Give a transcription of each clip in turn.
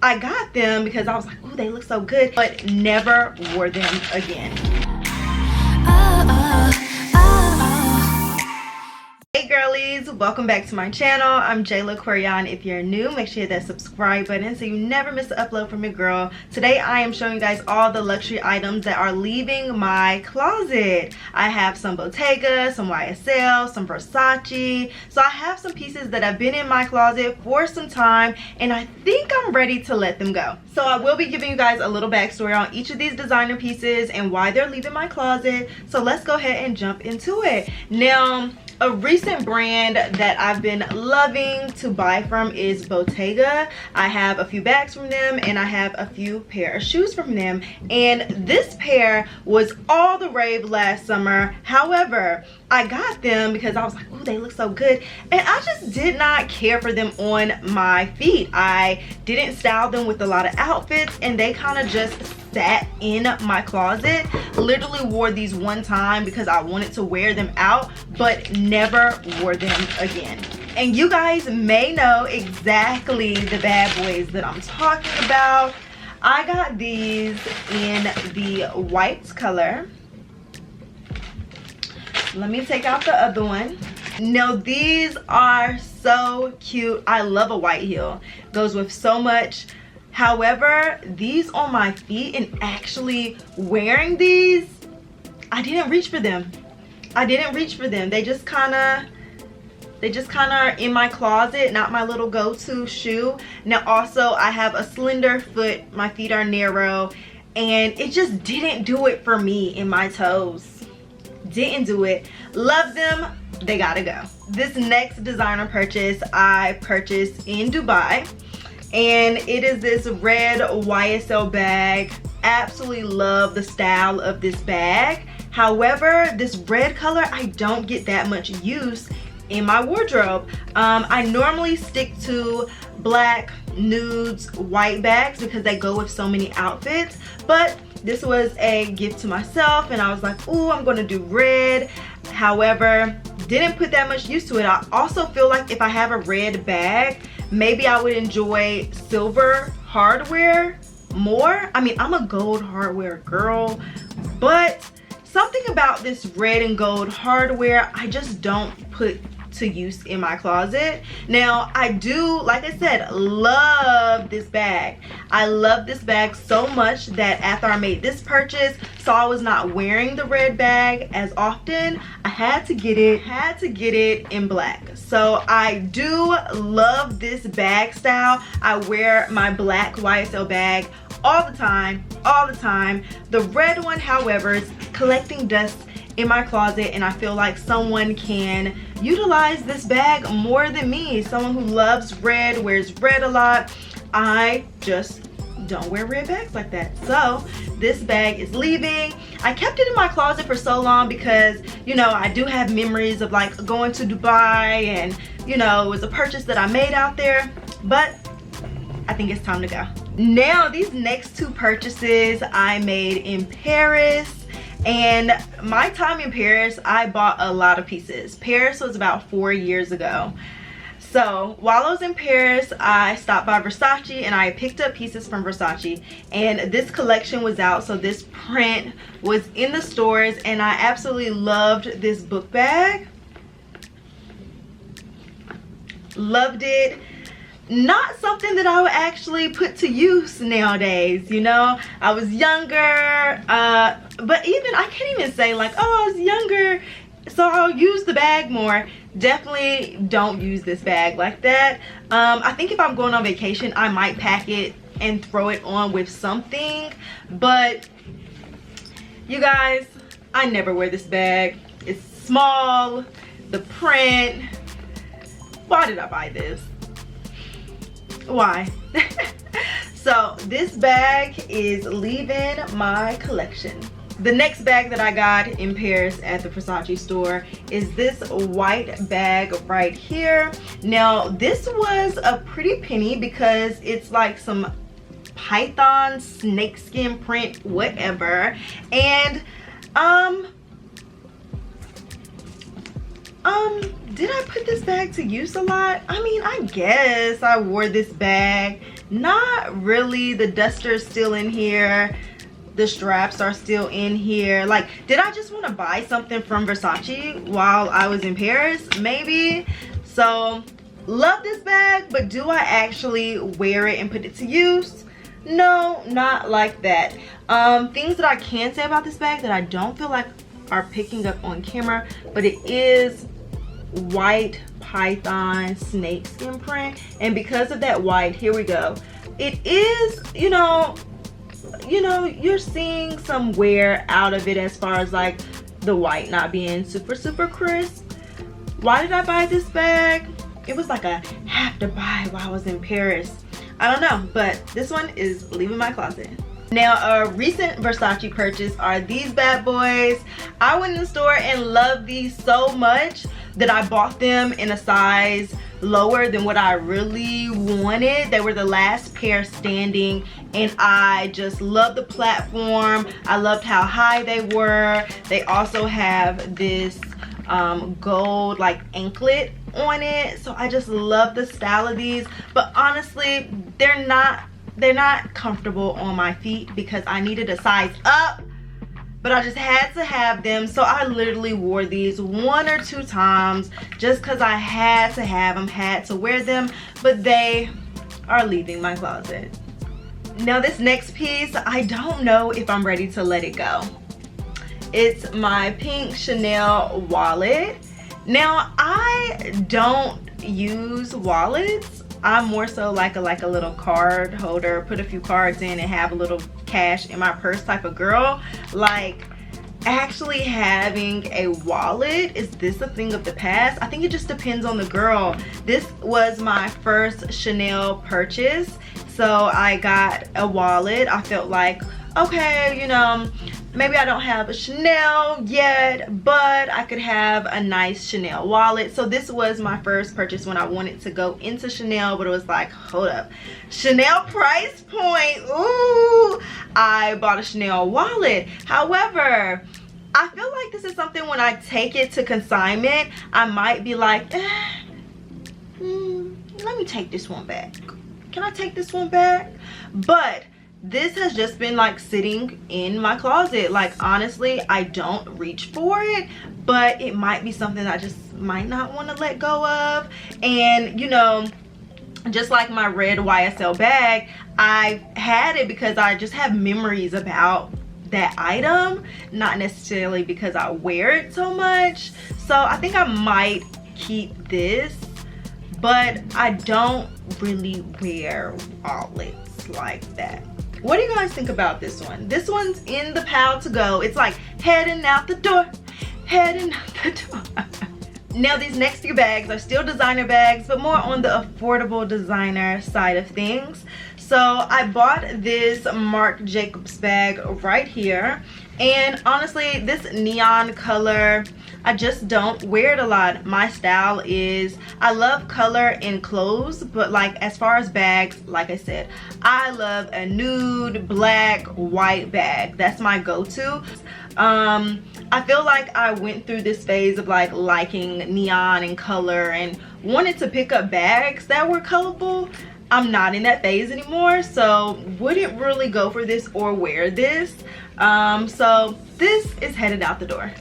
I got them because I was like, ooh, they look so good, but never wore them again. Hey girlies, welcome back to my channel. I'm Jayla Koriyan. If you're new, make sure you hit that subscribe button so you never miss an upload from your girl. Today I am showing you guys all the luxury items that are leaving my closet. I have some Bottega, some YSL, some Versace. So I have some pieces that have been in my closet for some time and I think I'm ready to let them go. So I will be giving you guys a little backstory on each of these designer pieces and why they're leaving my closet. So let's go ahead and jump into it. Now, a recent brand that I've been loving to buy from is Bottega. I have a few bags from them and I have a few pair of shoes from them. And this pair was all the rave last summer. However, I got them because I was like, ooh, they look so good. And I just did not care for them on my feet. I didn't style them with a lot of outfits and they kind of just sat in my closet. Literally wore these one time because I wanted to wear them out, but never wore them again. And you guys may know exactly the bad boys that I'm talking about. I got these in the white color. Let me take out the other one. Now these are so cute. I love a white heel. Goes with so much. However, these on my feet and actually wearing these, I didn't reach for them. I didn't reach for them. They just kind of are in my closet, not my little go-to shoe. Now also I have a slender foot, my feet are narrow, and it just didn't do it for me in my toes. Didn't do it. Love them, they gotta go. This next designer purchase I purchased in Dubai, and it is this red YSL bag. Absolutely love the style of this bag. However, this red color, I don't get that much use in my wardrobe. I normally stick to black, nudes, white bags because they go with so many outfits, but this was a gift to myself and I was like, ooh, I'm gonna do red. However, didn't put that much use to it. I also feel like if I have a red bag, maybe I would enjoy silver hardware more. I mean, I'm a gold hardware girl, but something about this red and gold hardware I just don't put to use in my closet. Now I do, like I said, love this bag. I love this bag so much that after I made this purchase, so I was not wearing the red bag as often, I had to get it in black. So I do love this bag style. I wear my black YSL bag all the time. The red one, however, is collecting dust in my closet and I feel like someone can utilize this bag more than me. Someone who loves red, wears red a lot. I just don't wear red bags like that. So this bag is leaving. I kept it in my closet for so long because, you know, I do have memories of like going to Dubai and, you know, it was a purchase that I made out there, but I think it's time to go. Now these next two purchases I made in Paris. And my time in Paris, I bought a lot of pieces. Paris was about 4 years ago. So while I was in Paris, I stopped by Versace and I picked up pieces from Versace. And this collection was out, so this print was in the stores and I absolutely loved this book bag. Loved it. Not something that I would actually put to use nowadays, you know. I was younger, but even I can't even say like, oh, I was younger so I'll use the bag more. Definitely don't use this bag like that. I think if I'm going on vacation I might pack it and throw it on with something, but you guys, I never wear this bag. It's small, the print. Why did I buy this? Why? So this bag is leaving my collection. The next bag that I got in Paris at the Versace store is this white bag right here. Now this was a pretty penny because it's like some python snakeskin print whatever, and did I put this bag to use a lot? I mean, I guess I wore this bag Not really. The duster is still in here. The straps are still in here. Like, did I just want to buy something from Versace while I was in Paris? Maybe. So, love this bag, but do I actually wear it and put it to use? No, not like that. Things that I can say about this bag that I don't feel like are picking up on camera, but it is white python snakeskin print, and because of that white, here we go, it is, you know, you're seeing some wear out of it as far as like the white not being super crisp. Why did I buy this bag? It was like a have to buy while I was in Paris. I don't know, but this one is leaving my closet. Now, a recent Versace purchase are these bad boys. I went in the store and loved these so much that I bought them in a size lower than what I really wanted. They were the last pair standing, and I just loved the platform. I loved how high they were. They also have this gold like anklet on it, so I just love the style of these. But honestly, they're not comfortable on my feet because I needed a size up, but I just had to have them. So I literally wore these 1 or 2 times just because I had to have them, had to wear them, but they are leaving my closet. Now this next piece, I don't know if I'm ready to let it go. It's my pink Chanel wallet. Now I don't use wallets. I'm more so like a little card holder, put a few cards in and have a little cash in my purse type of girl. Like, actually having a wallet, is this a thing of the past? I think it just depends on the girl. This was my first Chanel purchase, so I got a wallet. I felt like, okay, you know, maybe I don't have a Chanel yet, but I could have a nice Chanel wallet. So this was my first purchase when I wanted to go into Chanel, but it was like, hold up, Chanel price point, ooh. I bought a Chanel wallet. However, I feel like this is something when I take it to consignment, I might be like, let me take this one back. Can I take this one back? But this has just been like sitting in my closet. Like, honestly, I don't reach for it, but it might be something I just might not want to let go of. And you know, just like my red YSL bag, I had it because I just have memories about that item, not necessarily because I wear it so much. So I think I might keep this, but I don't really wear wallets like that. What do you guys think about this one? This one's in the pile to go. It's like heading out the door, heading out the door. Now these next few bags are still designer bags, but more on the affordable designer side of things. So I bought this Marc Jacobs bag right here, and honestly, this neon color, I just don't wear it a lot. My style is, I love color in clothes, but like as far as bags, like I said, I love a nude, black, white bag. That's my go-to. I feel like I went through this phase of like liking neon and color and wanted to pick up bags that were colorful. I'm not in that phase anymore, so wouldn't really go for this or wear this. So this is headed out the door.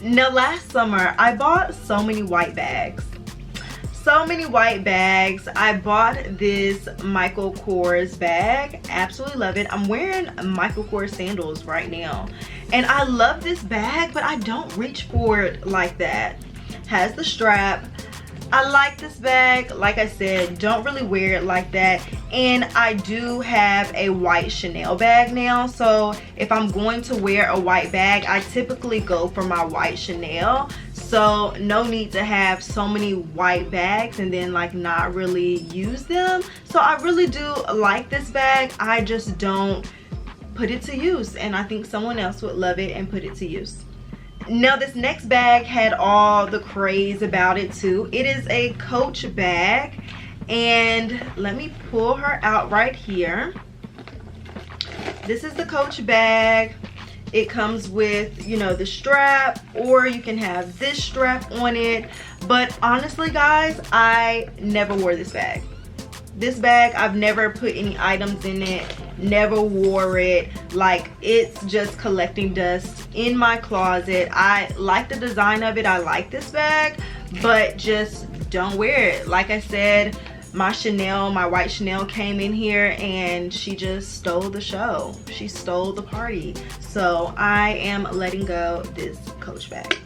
Now last summer I bought so many white bags. So many white bags. I bought this Michael Kors bag. Absolutely love it. I'm wearing Michael Kors sandals right now. And I love this bag, but I don't reach for it like that. Has the strap. I like this bag. Like I said, don't really wear it like that. And I do have a white Chanel bag now. So if I'm going to wear a white bag, I typically go for my white Chanel. So no need to have so many white bags and then like not really use them. So I really do like this bag. I just don't put it to use, and I think someone else would love it and put it to use. Now this next bag had all the craze about it too. It is a Coach bag, and let me pull her out right here. This is the Coach bag. It comes with, you know, the strap, or you can have this strap on it. But honestly guys, I never wore this bag. This bag, I've never put any items in it, never wore it. Like, it's just collecting dust in my closet. I like the design of it, I like this bag, but just don't wear it. Like I said, my Chanel, my white Chanel came in here and she just stole the show. She stole the party. So I am letting go this Coach bag.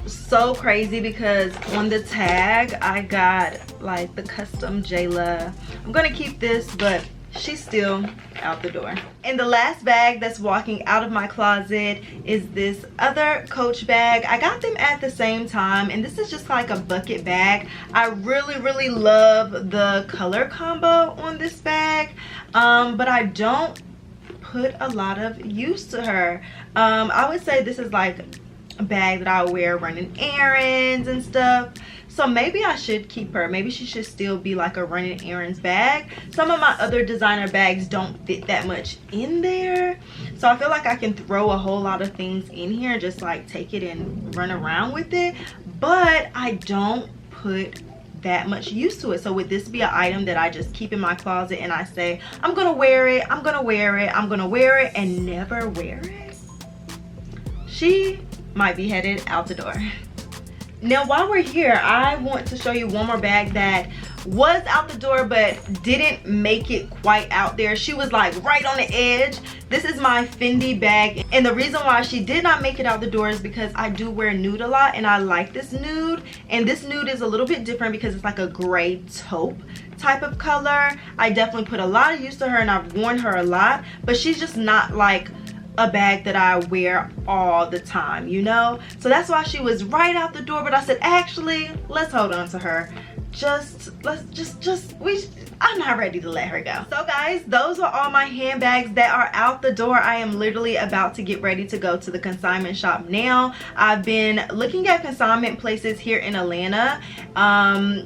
So crazy because on the tag I got like the custom Jayla. I'm gonna keep this, but she's still out the door. And the last bag that's walking out of my closet is this other Coach bag. I got them at the same time, and this is just like a bucket bag. I really love the color combo on this bag, but I don't put a lot of use to her. I would say this is like a bag that I wear running errands and stuff. So maybe I should keep her. Maybe she should still be like a running errands bag. Some of my other designer bags don't fit that much in there. So I feel like I can throw a whole lot of things in here, just like take it and run around with it. But I don't put that much use to it. So would this be an item that I just keep in my closet and I say, I'm gonna wear it, I'm gonna wear it, I'm gonna wear it, and never wear it? She might be headed out the door. Now while we're here, I want to show you one more bag that was out the door but didn't make it quite out there. She was like right on the edge. This is my Fendi bag, and the reason why she did not make it out the door is because I do wear nude a lot and I like this nude, and this nude is a little bit different because it's like a gray taupe type of color. I definitely put a lot of use to her and I've worn her a lot, but she's just not like a bag that I wear all the time, you know? So that's why she was right out the door, but I said, actually, let's hold on to her. I'm not ready to let her go. So guys, those are all my handbags that are out the door. I am literally about to get ready to go to the consignment shop now. I've been looking at consignment places here in Atlanta.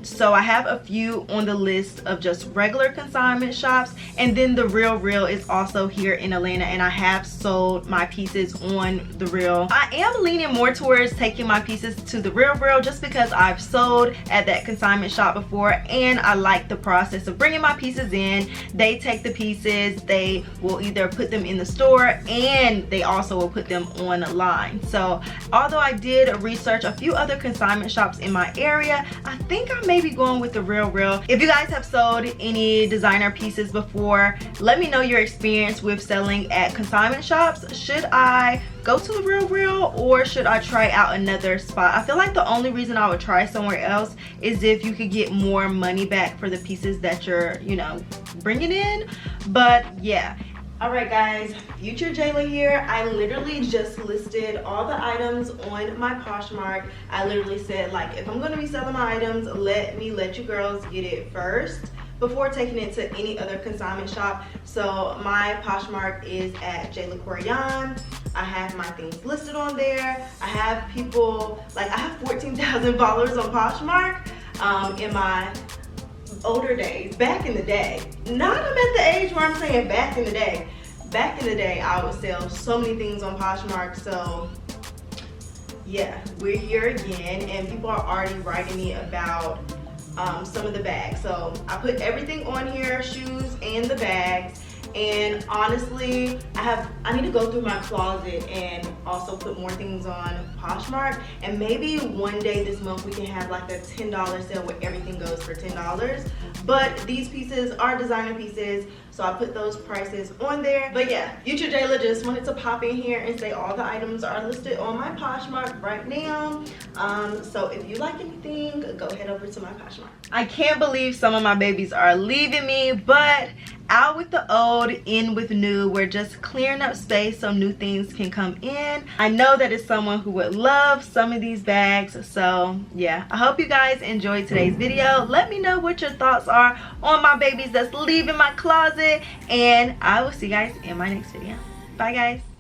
So I have a few on the list of just regular consignment shops, and then the Real is also here in Atlanta, and I have sold my pieces on the Real. I am leaning more towards taking my pieces to the Real just because I've sold at that consignment shop before, and I like the process of bringing my pieces in. They take the pieces, they will either put them in the store, and they also will put them online. So although I did research a few other consignment shops in my area, I think I may be going with the Real. If you guys have sold any designer pieces before, let me know your experience with selling at consignment shops. Should I go to the Real or should I try out another spot? I feel like the only reason I would try somewhere else is if you could get more money back for the pieces that you're, you know, bringing in. But yeah. All right guys, future Jayla here. I literally just listed all the items on my Poshmark. I literally said, like, if I'm gonna be selling my items, let me let you girls get it first before taking it to any other consignment shop. So my Poshmark is at Jayla Koriyan. I have my things listed on there. I have people, like, I have 14,000 followers on Poshmark. In my older days, back in the day, not I'm at the age where I'm saying back in the day. Back in the day, I would sell so many things on Poshmark. So yeah, we're here again, and people are already writing me about some of the bags. So I put everything on here, shoes and the bags. And honestly, I need to go through my closet and also put more things on Poshmark. And maybe one day this month we can have like a $10 sale where everything goes for $10. But these pieces are designer pieces, so I put those prices on there. But yeah, future Jayla just wanted to pop in here and say all the items are listed on my Poshmark right now. So if you like anything, go head over to my Poshmark. I can't believe some of my babies are leaving me, but out with the old, in with new. We're just clearing up space so new things can come in. I know that it's someone who would love some of these bags. So yeah, I hope you guys enjoyed today's video. Let me know what your thoughts are on my babies that's leaving my closet, and I will see you guys in my next video. Bye guys.